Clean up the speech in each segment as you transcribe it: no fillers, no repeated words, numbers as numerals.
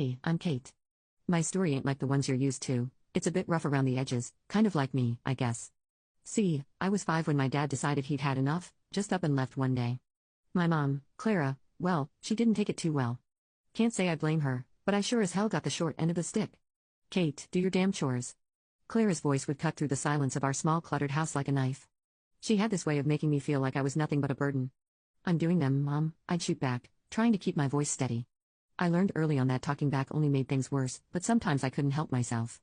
Hey, I'm Kate. My story ain't like the ones you're used to, it's a bit rough around the edges, kind of like me, I guess. See, I was 5 when my dad decided he'd had enough, just up and left one day. My mom, Clara, well, she didn't take it too well. Can't say I blame her, but I sure as hell got the short end of the stick. Kate, do your damn chores. Clara's voice would cut through the silence of our small cluttered house like a knife. She had this way of making me feel like I was nothing but a burden. I'm doing them, Mom, I'd shoot back, trying to keep my voice steady. I learned early on that talking back only made things worse, but sometimes I couldn't help myself.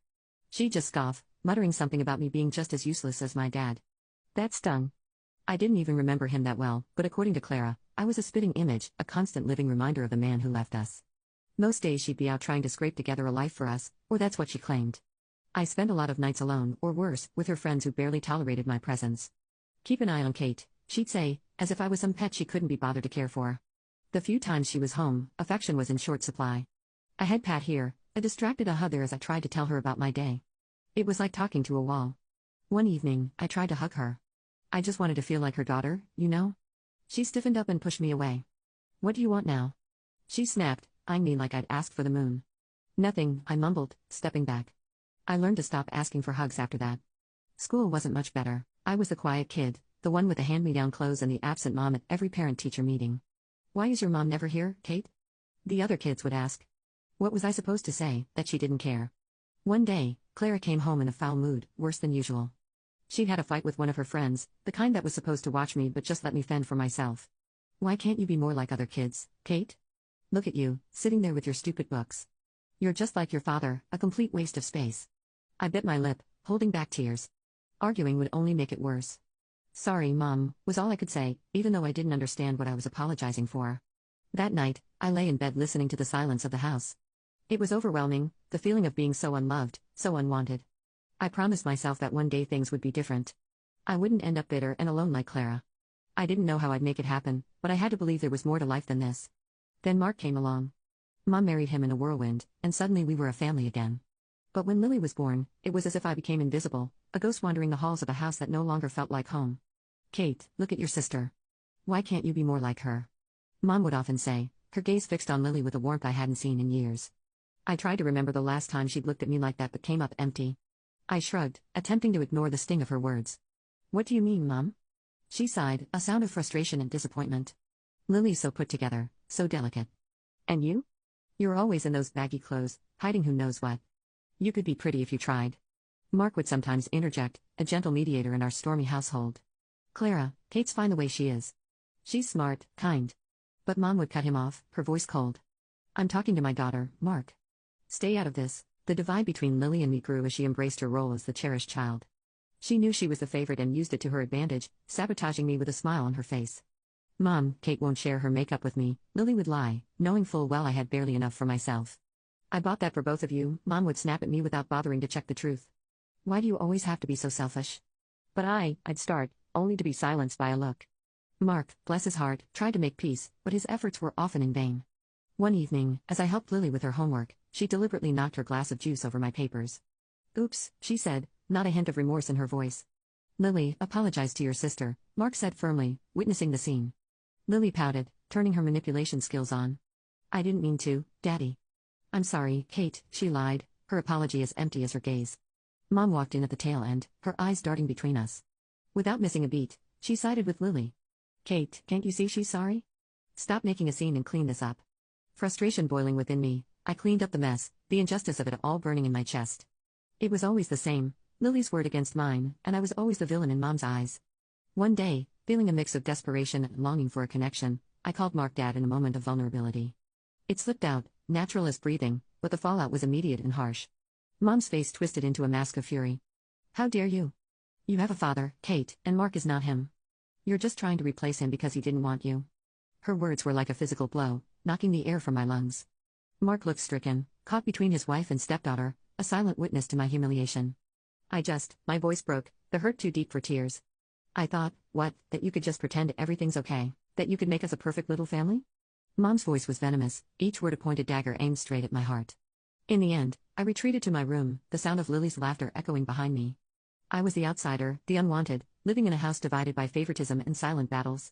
She'd just scoff, muttering something about me being just as useless as my dad. That stung. I didn't even remember him that well, but according to Clara, I was a spitting image, a constant living reminder of the man who left us. Most days she'd be out trying to scrape together a life for us, or that's what she claimed. I spent a lot of nights alone, or worse, with her friends who barely tolerated my presence. Keep an eye on Kate, she'd say, as if I was some pet she couldn't be bothered to care for. The few times she was home, affection was in short supply. A head pat here, a distracted hug there as I tried to tell her about my day. It was like talking to a wall. One evening, I tried to hug her. I just wanted to feel like her daughter, you know? She stiffened up and pushed me away. What do you want now? She snapped, eyeing me like I'd asked for the moon. Nothing, I mumbled, stepping back. I learned to stop asking for hugs after that. School wasn't much better. I was the quiet kid, the one with the hand-me-down clothes and the absent mom at every parent-teacher meeting. Why is your mom never here, Kate? The other kids would ask. What was I supposed to say, that she didn't care? One day, Clara came home in a foul mood, worse than usual. She'd had a fight with one of her friends, the kind that was supposed to watch me but just let me fend for myself. Why can't you be more like other kids, Kate? Look at you, sitting there with your stupid books. You're just like your father, a complete waste of space. I bit my lip, holding back tears. Arguing would only make it worse. Sorry, Mom, was all I could say, even though I didn't understand what I was apologizing for. That night, I lay in bed listening to the silence of the house. It was overwhelming, the feeling of being so unloved, so unwanted. I promised myself that one day things would be different. I wouldn't end up bitter and alone like Clara. I didn't know how I'd make it happen, but I had to believe there was more to life than this. Then Mark came along. Mom married him in a whirlwind, and suddenly we were a family again. But when Lily was born, it was as if I became invisible, a ghost wandering the halls of a house that no longer felt like home. Kate, look at your sister. Why can't you be more like her? Mom would often say, her gaze fixed on Lily with a warmth I hadn't seen in years. I tried to remember the last time she'd looked at me like that but came up empty. I shrugged, attempting to ignore the sting of her words. What do you mean, Mom? She sighed, a sound of frustration and disappointment. Lily's so put together, so delicate. And you? You're always in those baggy clothes, hiding who knows what. You could be pretty if you tried. Mark would sometimes interject, a gentle mediator in our stormy household. Clara, Kate's fine the way she is. She's smart, kind. But Mom would cut him off, her voice cold. I'm talking to my daughter, Mark. Stay out of this. The divide between Lily and me grew as she embraced her role as the cherished child. She knew she was the favorite and used it to her advantage, sabotaging me with a smile on her face. Mom, Kate won't share her makeup with me, Lily would lie, knowing full well I had barely enough for myself. I bought that for both of you, Mom would snap at me without bothering to check the truth. Why do you always have to be so selfish? But I'd start, only to be silenced by a look. Mark, bless his heart, tried to make peace, but his efforts were often in vain. One evening, as I helped Lily with her homework, she deliberately knocked her glass of juice over my papers. Oops, she said, not a hint of remorse in her voice. Lily, apologize to your sister, Mark said firmly, witnessing the scene. Lily pouted, turning her manipulation skills on. I didn't mean to, Daddy. I'm sorry, Kate, she lied, her apology as empty as her gaze. Mom walked in at the tail end, her eyes darting between us. Without missing a beat, she sided with Lily. Kate, can't you see she's sorry? Stop making a scene and clean this up. Frustration boiling within me, I cleaned up the mess, the injustice of it all burning in my chest. It was always the same, Lily's word against mine, and I was always the villain in Mom's eyes. One day, feeling a mix of desperation and longing for a connection, I called Mark Dad in a moment of vulnerability. It slipped out, natural as breathing, but the fallout was immediate and harsh. Mom's face twisted into a mask of fury. How dare you? You have a father, Kate, and Mark is not him. You're just trying to replace him because he didn't want you. Her words were like a physical blow, knocking the air from my lungs. Mark looked stricken, caught between his wife and stepdaughter, a silent witness to my humiliation. My voice broke, the hurt too deep for tears. I thought, what, that you could just pretend everything's okay, that you could make us a perfect little family? Mom's voice was venomous, each word a pointed dagger aimed straight at my heart. In the end, I retreated to my room, the sound of Lily's laughter echoing behind me. I was the outsider, the unwanted, living in a house divided by favoritism and silent battles.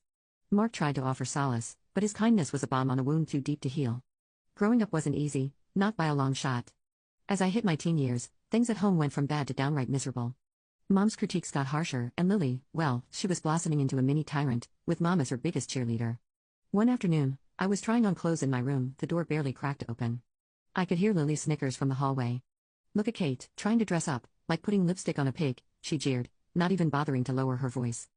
Mark tried to offer solace, but his kindness was a balm on a wound too deep to heal. Growing up wasn't easy, Not by a long shot. As I hit my teen years, things at home went from bad to downright miserable. Mom's critiques got harsher, and Lily, well, she was blossoming into a mini tyrant, with Mom as her biggest cheerleader. One afternoon, I was trying on clothes in my room, the door barely cracked open. I could hear Lily's snickers from the hallway. "Look at Kate, trying to dress up, like putting lipstick on a pig," she jeered, not even bothering to lower her voice.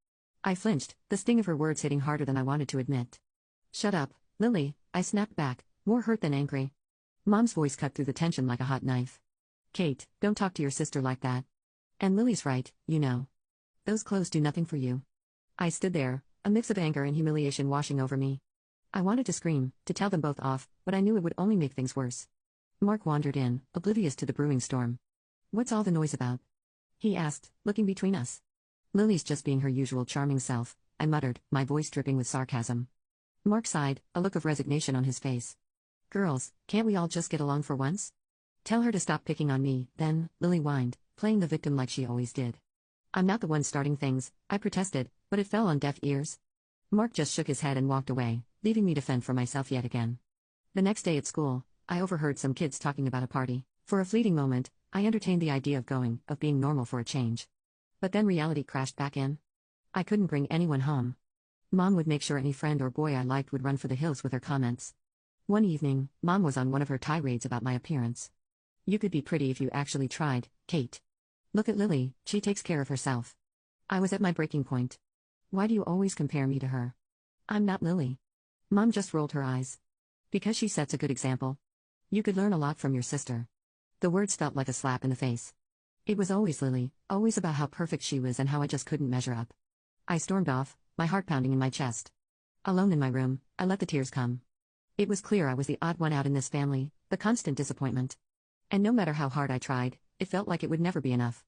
I flinched, the sting of her words hitting harder than I wanted to admit. "Shut up, Lily," I snapped back, more hurt than angry. Mom's voice cut through the tension like a hot knife. "Kate, don't talk to your sister like that. And Lily's right, you know. Those clothes do nothing for you." I stood there, a mix of anger and humiliation washing over me. I wanted to scream, to tell them both off, but I knew it would only make things worse. Mark wandered in, oblivious to the brewing storm. "What's all the noise about?" he asked, looking between us. "Lily's just being her usual charming self," I muttered, my voice dripping with sarcasm. Mark sighed, a look of resignation on his face. "Girls, can't we all just get along for once? Tell her to stop picking on me, then," Lily whined, playing the victim like she always did. "I'm not the one starting things," I protested, but it fell on deaf ears. Mark just shook his head and walked away, leaving me to fend for myself yet again. The next day at school, I overheard some kids talking about a party. For a fleeting moment, I entertained the idea of going, of being normal for a change. But then reality crashed back in. I couldn't bring anyone home. Mom would make sure any friend or boy I liked would run for the hills with her comments. One evening, Mom was on one of her tirades about my appearance. "You could be pretty if you actually tried, Kate. Look at Lily, she takes care of herself." I was at my breaking point. "Why do you always compare me to her? I'm not Lily." Mom just rolled her eyes. "Because she sets a good example. You could learn a lot from your sister." The words felt like a slap in the face. It was always Lily, always about how perfect she was and how I just couldn't measure up. I stormed off, my heart pounding in my chest. Alone in my room, I let the tears come. It was clear I was the odd one out in this family, the constant disappointment. And no matter how hard I tried, it felt like it would never be enough.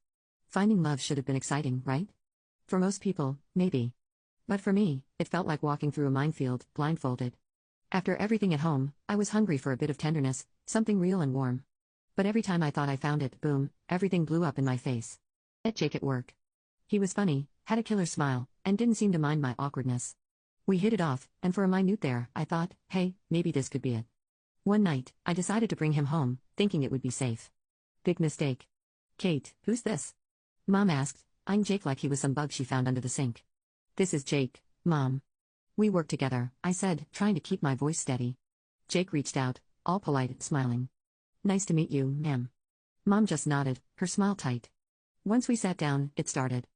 Finding love should have been exciting, right? For most people, maybe. But for me, it felt like walking through a minefield, blindfolded. After everything at home, I was hungry for a bit of tenderness, something real and warm. But every time I thought I found it, boom, everything blew up in my face. Met Jake at work. He was funny, had a killer smile, and didn't seem to mind my awkwardness. We hit it off, and for a minute there, I thought, hey, maybe this could be it. One night, I decided to bring him home, thinking it would be safe. Big mistake. "Kate, who's this?" Mom asked, eyeing Jake like he was some bug she found under the sink. "This is Jake, Mom. We work together," I said, trying to keep my voice steady. Jake reached out, all polite, smiling. "Nice to meet you, ma'am." Mom just nodded, her smile tight. Once we sat down, it started.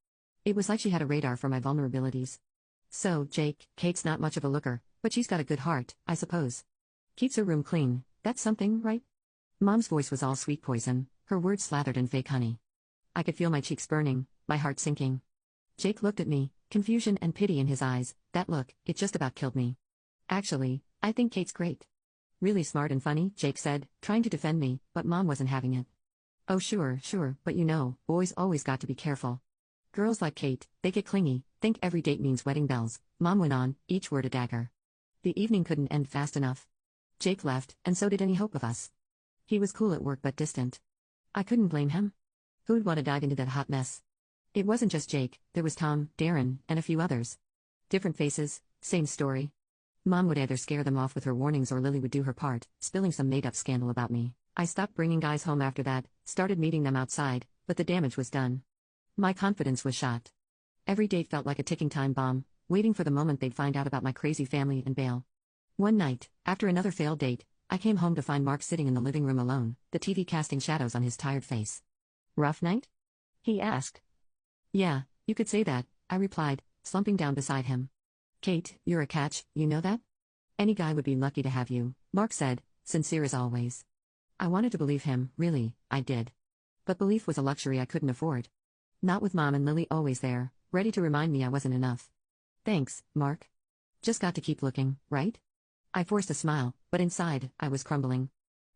It was like she had a radar for my vulnerabilities. "So, Jake, Kate's not much of a looker, but she's got a good heart, I suppose. Keeps her room clean, that's something, right?" Mom's voice was all sweet poison, her words slathered in fake honey. I could feel my cheeks burning, my heart sinking. Jake looked at me, confusion and pity in his eyes. That look, it just about killed me. "Actually, I think Kate's great. Really smart and funny," Jake said, trying to defend me, but Mom wasn't having it. "Oh sure, but you know, boys always got to be careful. Girls like Kate, they get clingy, think every date means wedding bells," Mom went on, each word a dagger. The evening couldn't end fast enough. Jake left, and so did any hope of us. He was cool at work but distant. I couldn't blame him. Who'd want to dive into that hot mess? It wasn't just Jake, there was Tom, Darren, and a few others. Different faces, same story. Mom would either scare them off with her warnings or Lily would do her part, spilling some made-up scandal about me. I stopped bringing guys home after that, started meeting them outside, but the damage was done. My confidence was shot. Every date felt like a ticking time bomb, waiting for the moment they'd find out about my crazy family and bail. One night, after another failed date, I came home to find Mark sitting in the living room alone, the TV casting shadows on his tired face. "Rough night?" he asked. "Yeah, you could say that," I replied, slumping down beside him. "Kate, you're a catch, you know that? Any guy would be lucky to have you," Mark said, sincere as always. I wanted to believe him, really, I did. But belief was a luxury I couldn't afford. Not with Mom and Lily always there, ready to remind me I wasn't enough. "Thanks, Mark. Just got to keep looking, right?" I forced a smile, but inside, I was crumbling.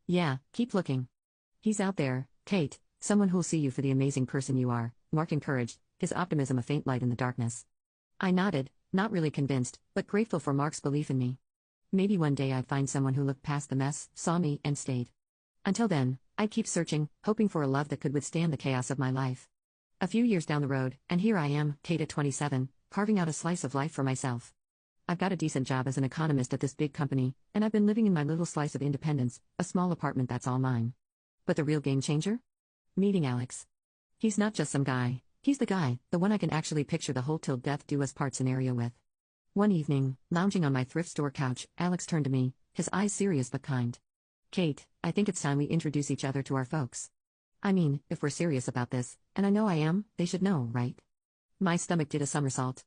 "Yeah, keep looking. He's out there, Kate, someone who'll see you for the amazing person you are," Mark encouraged, his optimism a faint light in the darkness. I nodded, not really convinced, but grateful for Mark's belief in me. Maybe one day I'd find someone who looked past the mess, saw me, and stayed. Until then, I'd keep searching, hoping for a love that could withstand the chaos of my life. A few years down the road, and here I am, Kate at 27, carving out a slice of life for myself. I've got a decent job as an economist at this big company, and I've been living in my little slice of independence, a small apartment that's all mine. But the real game changer? Meeting Alex. He's not just some guy, he's the guy, the one I can actually picture the whole till death do us part scenario with. One evening, lounging on my thrift store couch, Alex turned to me, his eyes serious but kind. Kate, I think it's time we introduce each other to our folks. I mean, if we're serious about this, and I know I am, they should know, right? My stomach did a somersault.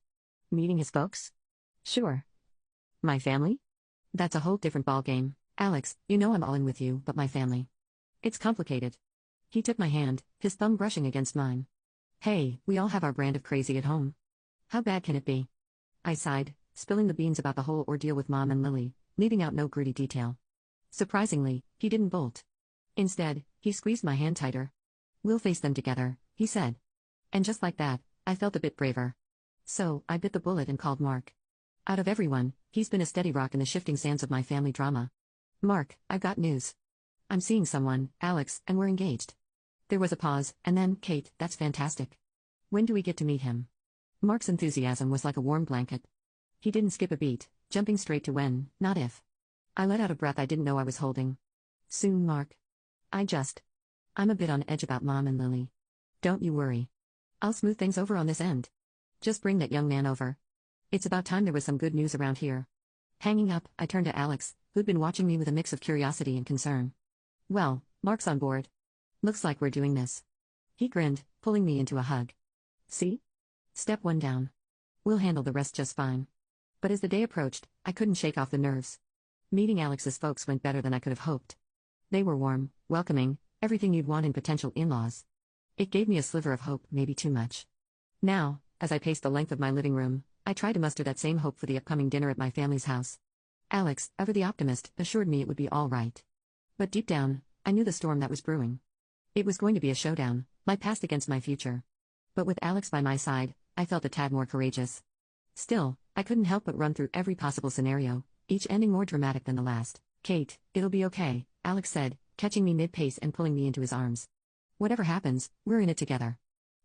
Meeting his folks? Sure. My family? That's a whole different ballgame. Alex, you know I'm all in with you, but my family. It's complicated. He took my hand, his thumb brushing against mine. Hey, we all have our brand of crazy at home. How bad can it be? I sighed, spilling the beans about the whole ordeal with Mom and Lily, leaving out no gritty detail. Surprisingly, he didn't bolt. Instead, he squeezed my hand tighter. We'll face them together, he said. And just like that, I felt a bit braver. So, I bit the bullet and called Mark. Out of everyone, he's been a steady rock in the shifting sands of my family drama. Mark, I've got news. I'm seeing someone, Alex, and we're engaged. There was a pause, and then, Kate, that's fantastic. When do we get to meet him? Mark's enthusiasm was like a warm blanket. He didn't skip a beat, jumping straight to when, not if. I let out a breath I didn't know I was holding. Soon, Mark. I'm a bit on edge about Mom and Lily. Don't you worry. I'll smooth things over on this end. Just bring that young man over. It's about time there was some good news around here. Hanging up, I turned to Alex, who'd been watching me with a mix of curiosity and concern. Well, Mark's on board. Looks like we're doing this. He grinned, pulling me into a hug. See? Step 1 down. We'll handle the rest just fine. But as the day approached, I couldn't shake off the nerves. Meeting Alex's folks went better than I could have hoped. They were warm, welcoming, everything you'd want in potential in-laws. It gave me a sliver of hope, maybe too much. Now, as I paced the length of my living room, I tried to muster that same hope for the upcoming dinner at my family's house. Alex, ever the optimist, assured me it would be all right. But deep down, I knew the storm that was brewing. It was going to be a showdown, my past against my future. But with Alex by my side, I felt a tad more courageous. Still, I couldn't help but run through every possible scenario, each ending more dramatic than the last. Kate, it'll be okay, Alex said, catching me mid-pace and pulling me into his arms. Whatever happens, we're in it together.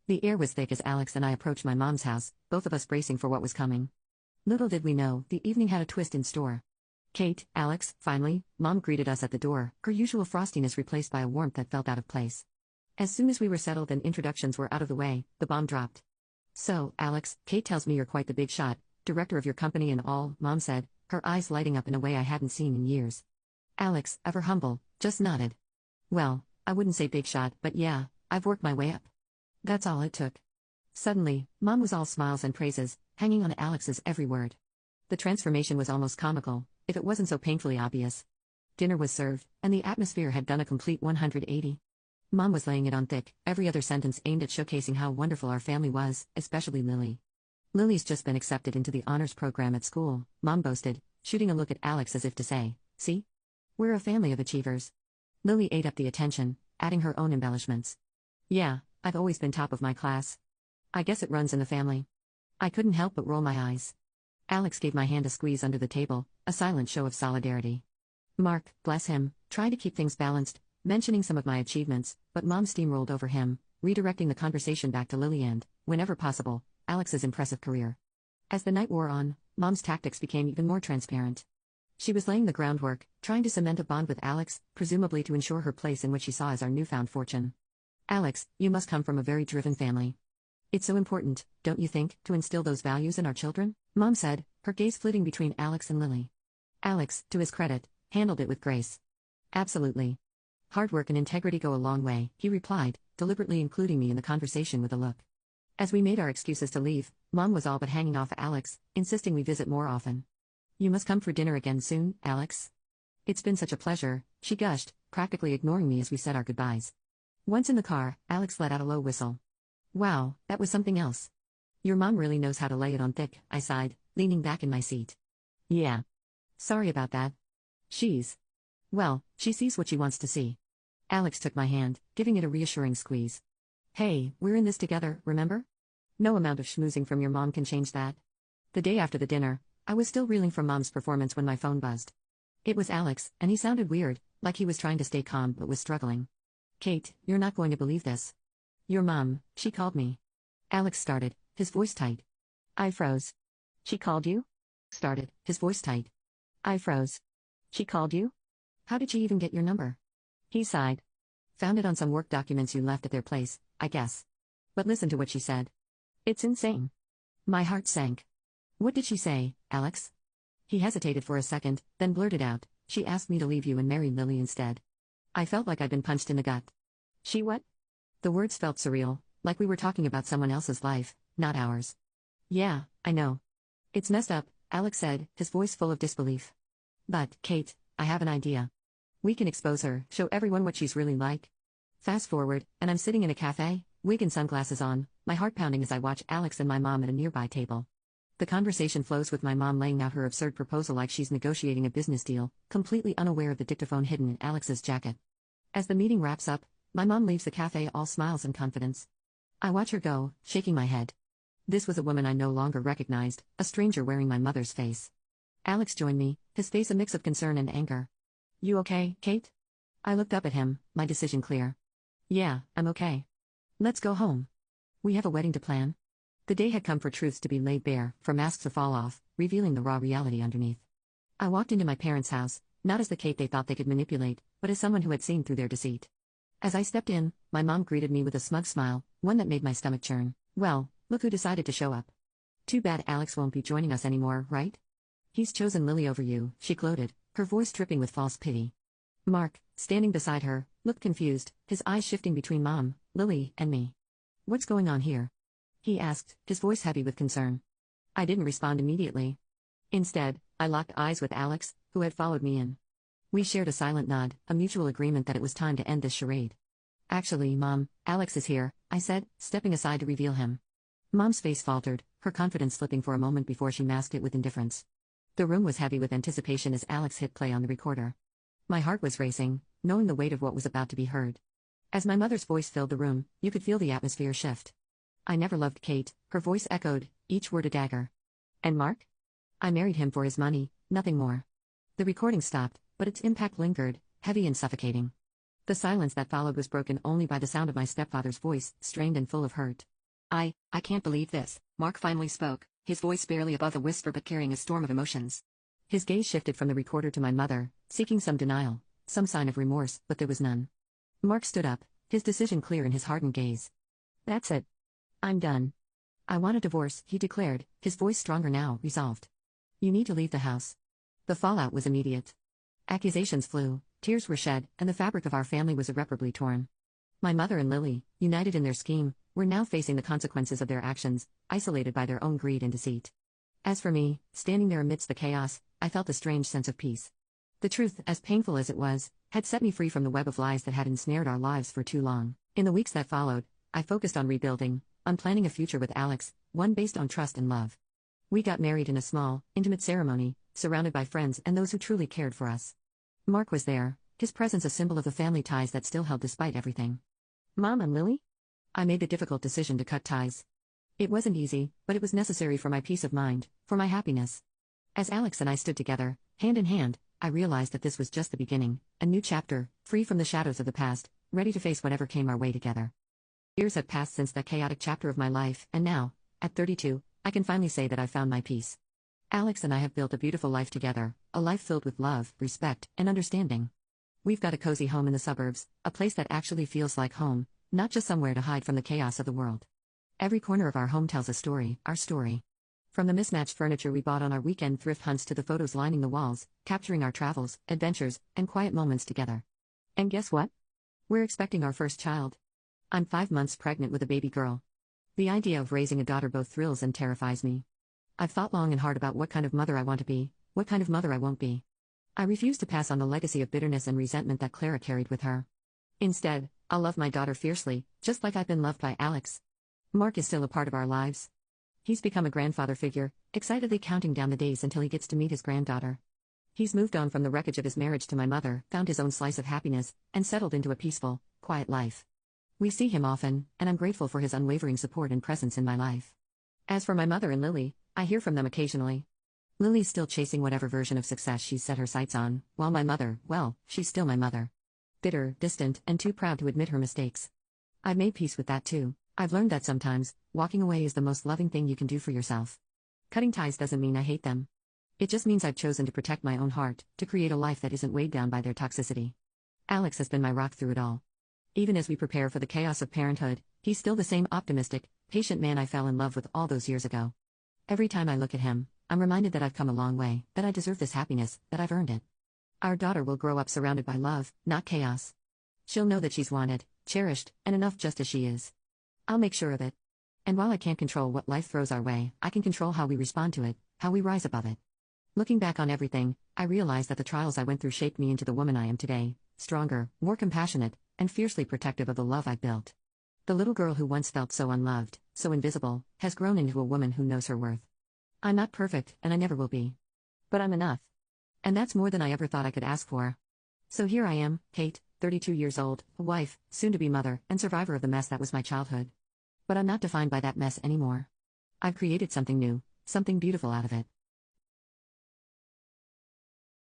The air was thick as Alex and I approached my mom's house, both of us bracing for what was coming. Little did we know, the evening had a twist in store. Kate, Alex, finally, Mom greeted us at the door, her usual frostiness replaced by a warmth that felt out of place. As soon as we were settled and introductions were out of the way, the bomb dropped. So, Alex, Kate tells me you're quite the big shot, director of your company and all, Mom said, her eyes lighting up in a way I hadn't seen in years. Alex, ever humble, just nodded. Well, I wouldn't say big shot, but yeah, I've worked my way up. That's all it took. Suddenly, Mom was all smiles and praises, hanging on Alex's every word. The transformation was almost comical, if it wasn't so painfully obvious. Dinner was served, and the atmosphere had done a complete 180. Mom was laying it on thick, every other sentence aimed at showcasing how wonderful our family was, especially Lily. Lily's just been accepted into the honors program at school, Mom boasted, shooting a look at Alex as if to say, see? We're a family of achievers. Lily ate up the attention, adding her own embellishments. Yeah, I've always been top of my class. I guess it runs in the family. I couldn't help but roll my eyes. Alex gave my hand a squeeze under the table, a silent show of solidarity. Mark, bless him, tried to keep things balanced, mentioning some of my achievements, but Mom steamrolled over him, redirecting the conversation back to Lily and, whenever possible, Alex's impressive career. As the night wore on, Mom's tactics became even more transparent. She was laying the groundwork, trying to cement a bond with Alex, presumably to ensure her place in what she saw as our newfound fortune. Alex, you must come from a very driven family. It's so important, don't you think, to instill those values in our children? Mom said, her gaze flitting between Alex and Lily. Alex, to his credit, handled it with grace. Absolutely. Hard work and integrity go a long way, he replied, deliberately including me in the conversation with a look. As we made our excuses to leave, Mom was all but hanging off Alex, insisting we visit more often. You must come for dinner again soon, Alex. It's been such a pleasure, she gushed, practically ignoring me as we said our goodbyes. Once in the car, Alex let out a low whistle. Wow, that was something else. Your mom really knows how to lay it on thick, I sighed, leaning back in my seat. Yeah. Sorry about that. Well, she sees what she wants to see. Alex took my hand, giving it a reassuring squeeze. Hey, we're in this together, remember? No amount of schmoozing from your mom can change that. The day after the dinner, I was still reeling from Mom's performance when my phone buzzed. It was Alex, and he sounded weird, like he was trying to stay calm but was struggling. Kate, you're not going to believe this. Your mom, she called me. Alex started, his voice tight. I froze. She called you? started, his voice tight. I froze. She called you? How did she even get your number? He sighed. Found it on some work documents you left at their place, I guess. But listen to what she said. It's insane. My heart sank. What did she say, Alex? He hesitated for a second, then blurted out, she asked me to leave you and marry Lily instead. I felt like I'd been punched in the gut. She what? The words felt surreal, like we were talking about someone else's life, not ours. Yeah, I know. It's messed up, Alex said, his voice full of disbelief. But, Kate, I have an idea. We can expose her, show everyone what she's really like. Fast forward, and I'm sitting in a cafe, wig and sunglasses on, my heart pounding as I watch Alex and my mom at a nearby table. The conversation flows with my mom laying out her absurd proposal like she's negotiating a business deal, completely unaware of the dictaphone hidden in Alex's jacket. As the meeting wraps up, my mom leaves the cafe all smiles and confidence. I watch her go, shaking my head. This was a woman I no longer recognized, a stranger wearing my mother's face. Alex joined me, his face a mix of concern and anger. You okay, Kate? I looked up at him, my decision clear. Yeah, I'm okay. Let's go home. We have a wedding to plan. The day had come for truths to be laid bare, for masks to fall off, revealing the raw reality underneath. I walked into my parents' house, not as the Kate they thought they could manipulate, but as someone who had seen through their deceit. As I stepped in, my mom greeted me with a smug smile, one that made my stomach churn. Well, look who decided to show up. Too bad Alex won't be joining us anymore, right? He's chosen Lily over you, she gloated, her voice dripping with false pity. Mark, standing beside her, looked confused, his eyes shifting between Mom, Lily, and me. What's going on here? He asked, his voice heavy with concern. I didn't respond immediately. Instead, I locked eyes with Alex, who had followed me in. We shared a silent nod, a mutual agreement that it was time to end this charade. Actually, Mom, Alex is here, I said, stepping aside to reveal him. Mom's face faltered, her confidence slipping for a moment before she masked it with indifference. The room was heavy with anticipation as Alex hit play on the recorder. My heart was racing, knowing the weight of what was about to be heard. As my mother's voice filled the room, you could feel the atmosphere shift. I never loved Kate, her voice echoed, each word a dagger. And Mark? I married him for his money, nothing more. The recording stopped, but its impact lingered, heavy and suffocating. The silence that followed was broken only by the sound of my stepfather's voice, strained and full of hurt. I can't believe this, Mark finally spoke, his voice barely above a whisper but carrying a storm of emotions. His gaze shifted from the recorder to my mother, seeking some denial, some sign of remorse, but there was none. Mark stood up, his decision clear in his hardened gaze. That's it. I'm done. I want a divorce, he declared, his voice stronger now, resolved. You need to leave the house. The fallout was immediate. Accusations flew, tears were shed, and the fabric of our family was irreparably torn. My mother and Lily, united in their scheme, were now facing the consequences of their actions, isolated by their own greed and deceit. As for me, standing there amidst the chaos, I felt a strange sense of peace. The truth, as painful as it was, had set me free from the web of lies that had ensnared our lives for too long. In the weeks that followed, I focused on rebuilding, on planning a future with Alex, one based on trust and love. We got married in a small, intimate ceremony, surrounded by friends and those who truly cared for us. Mark was there, his presence a symbol of the family ties that still held despite everything. Mom and Lily? I made the difficult decision to cut ties. It wasn't easy, but it was necessary for my peace of mind, for my happiness. As Alex and I stood together, hand in hand, I realized that this was just the beginning, a new chapter, free from the shadows of the past, ready to face whatever came our way together. Years have passed since that chaotic chapter of my life, and now, at 32, I can finally say that I've found my peace. Alex and I have built a beautiful life together, a life filled with love, respect, and understanding. We've got a cozy home in the suburbs, a place that actually feels like home, not just somewhere to hide from the chaos of the world. Every corner of our home tells a story, our story. From the mismatched furniture we bought on our weekend thrift hunts to the photos lining the walls, capturing our travels, adventures, and quiet moments together. And guess what? We're expecting our first child. I'm 5 months pregnant with a baby girl. The idea of raising a daughter both thrills and terrifies me. I've thought long and hard about what kind of mother I want to be, what kind of mother I won't be. I refuse to pass on the legacy of bitterness and resentment that Clara carried with her. Instead, I'll love my daughter fiercely, just like I've been loved by Alex. Mark is still a part of our lives. He's become a grandfather figure, excitedly counting down the days until he gets to meet his granddaughter. He's moved on from the wreckage of his marriage to my mother, found his own slice of happiness, and settled into a peaceful, quiet life. We see him often, and I'm grateful for his unwavering support and presence in my life. As for my mother and Lily, I hear from them occasionally. Lily's still chasing whatever version of success she's set her sights on, while my mother, well, she's still my mother. Bitter, distant, and too proud to admit her mistakes. I've made peace with that too. I've learned that sometimes, walking away is the most loving thing you can do for yourself. Cutting ties doesn't mean I hate them. It just means I've chosen to protect my own heart, to create a life that isn't weighed down by their toxicity. Alex has been my rock through it all. Even as we prepare for the chaos of parenthood, he's still the same optimistic, patient man I fell in love with all those years ago. Every time I look at him, I'm reminded that I've come a long way, that I deserve this happiness, that I've earned it. Our daughter will grow up surrounded by love, not chaos. She'll know that she's wanted, cherished, and enough just as she is. I'll make sure of it. And while I can't control what life throws our way, I can control how we respond to it, how we rise above it. Looking back on everything, I realize that the trials I went through shaped me into the woman I am today, stronger, more compassionate, and fiercely protective of the love I've built. The little girl who once felt so unloved, so invisible, has grown into a woman who knows her worth. I'm not perfect, and I never will be. But I'm enough. And that's more than I ever thought I could ask for. So here I am, Kate, 32 years old, a wife, soon-to-be mother, and survivor of the mess that was my childhood. But I'm not defined by that mess anymore. I've created something new, something beautiful out of it.